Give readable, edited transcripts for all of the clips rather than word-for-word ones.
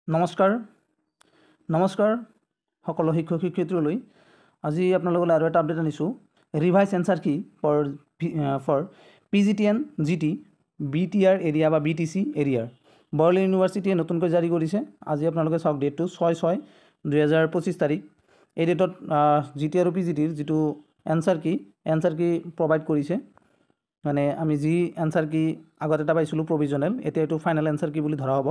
নমস্কাৰ সকলো শিক্ষক শিক্ষয়িত্ৰীলৈ আজি আপোনালোকলৈ আৰু এটা আপডেট আনিছোঁ revise answer key for PGTN GT BTR area বা BTC এৰিয়াৰ বড়োলেণ্ড ইউনিভাৰ্চিটিয়ে নতুনকৈ জাৰি কৰিছে আজি আপোনালোকে চাওক ডেটটো 6/6/2025 তাৰিখ এই ডেটত GT আৰু PGTৰ যেটো এনসাৰ কি প্ৰভাইড কৰিছে মানে আমি যি এনসাৰ কি আগত এটা পাইছিলো প্ৰভিজনাল এতিয়া এটো ফাইনাল এনসাৰ কি বুলি ধৰা হ'ব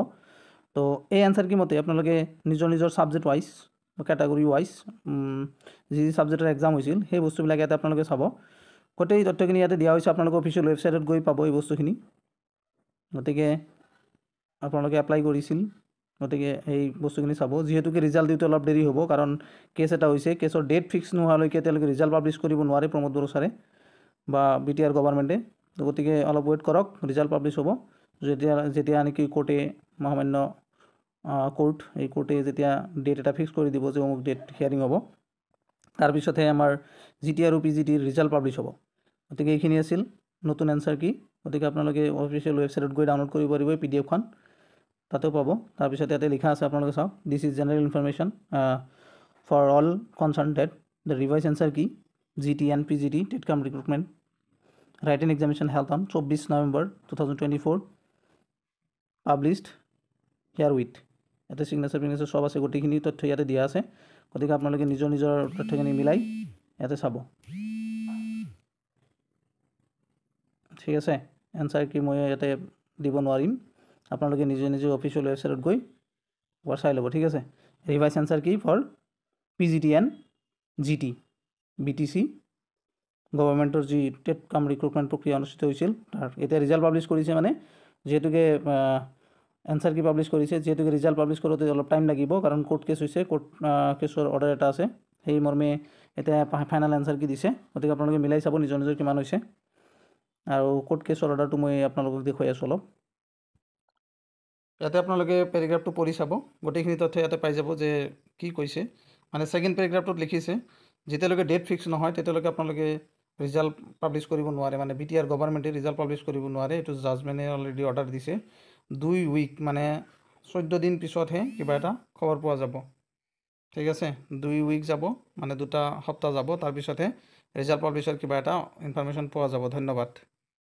তো এই আনসাৰ কি মতে আপোনালোকে নিজৰ সাবজেক্ট ওয়াইজ ক্যাটাগৰি ওয়াইজ যি সাবজেক্টৰ এক্সাম হৈছিল সেই বস্তুবিলাক ইয়াতে আপোনালোকে চাব গোটেই তথ্যখিনি ইয়াতে দিয়া হৈছে আপোনালোকে অফিচিয়েল ওয়েবসাইটত গৈ পাব এই বস্তুখিনি গতিকে আপোনালোকে এপ্লাই কৰিছিল গতিকে এই বস্তুখিনি চাব যেহেতু কি ৰিজাল্ট দিতে অলপ দেৰি হ'ব কাৰণ কেছ এটা হৈছে কেছৰ ডেট ফিক্স নোহালৈকে তেওঁলোকে ৰিজাল্ট পাবলিশ কৰিব নোৱাৰে প্ৰমোদ বড়ো ছাৰে বা BTR গভৰ্ণমেণ্টে তো গতিকে অলপ ওয়েট কৰক ৰিজাল্ট পাবলিশ হ'ব যেতিয়া নেকি কোৰ্টে মহামান্য কোৰ্ট এই কোৰ্টে যেতিয়া ডেট এটা ফিক্স কৰি দিব যে অমুক ডেট হিয়াৰিং হ'ব তাৰ পিছতে আমাৰ GT আৰু PGTৰ ৰিজাল্ট পাবলিশ হ'ব গতিকে এইখিনি আছিল নতুন এনসাৰ কি গতিকে আপোনালোকে অফিচিয়েল ওয়েবসাইটত গৈ ডাউনলোড কৰিব পাৰিব PDF খন তাতেও পাব তাৰ পিছতে ইয়াতে লিখা আছে আপোনালোকে চাওক this is general information for all concern that the revise answer key GT and PGT TET cum recruitment written examination held on 24 November 2024 published herewith এটা সিগনেচাৰ সব আছে গোটেইখিনি তথ্য ইয়াতে দিয়া আছে গতিকে আপোনালোকে নিজৰ তথ্যখিনি মিলাই ইয়াতে চাব ঠিক আছে এনসাৰ কি মই ইয়াতে দিব নোৱাৰিম আপোনালোকে নিজৰ অফিচিয়েল ওয়েবসাইটত গৈ চাই ল'ব ঠিক আছে revise answer key for PGT and GT BTC গভৰ্ণমেণ্টৰ যি টেট কাম ৰিক্ৰুটমেণ্ট প্ৰক্ৰিয়া অনুষ্ঠিত হৈছিল তাৰ এটা ৰিজাল্ট পাবলিশ কৰিছে মানে যেহেতুকে এনসাৰ কি পাবলিশ কৰিছে যেহেতুকে ৰিজাল্ট পাবলিশ কৰোতে অলপ টাইম লাগিব কাৰণ কোৰ্ট কেছ হৈছে কোৰ্ট কেছৰ অৰ্ডাৰ এটা আছে সেই মৰ্মে এটা ফাইনাল এনসাৰ কি দিছে গতিকে আপোনালোকে মিলাই চাব নিজৰ কিমান হৈছে আৰু কোৰ্ট কেছৰ অৰ্ডাৰটো মই আপোনালোকক দেখুৱাই আছোঁ অলপ ইয়াতে আপোনালোকে পেৰাগ্ৰাফটো পঢ়ি চাব গোটেইখিনি তথ্য ইয়াতে পাই যাব যে কি কৈছে মানে সেকেন্ড পেৰাগ্ৰাফটোত লিখিছে যেতিয়ালৈকে ডেট ফিক্স নহয় তেতিয়ালৈকে আপোনালোকে ৰিজাল্ট পাবলিশ কৰিব নোৱাৰে মানে BTR গভৰ্ণমেণ্টে ৰিজাল্ট পাবলিশ কৰিব নোৱাৰে এটো জাজমেণ্টে অলৰেডি অৰ্ডাৰ দিছে 2 উইক মানে 14 দিন পিছতহে কিবা এটা খবৰ পোৱা যাব ঠিক আছে 2 উইক যাব মানে দুটা সপ্তাহ যাব তাৰ পিছতহে ৰিজাল্ট পাবলিশৰ কিবা এটা ইনফৰমেশন পোৱা যাব ধন্যবাদ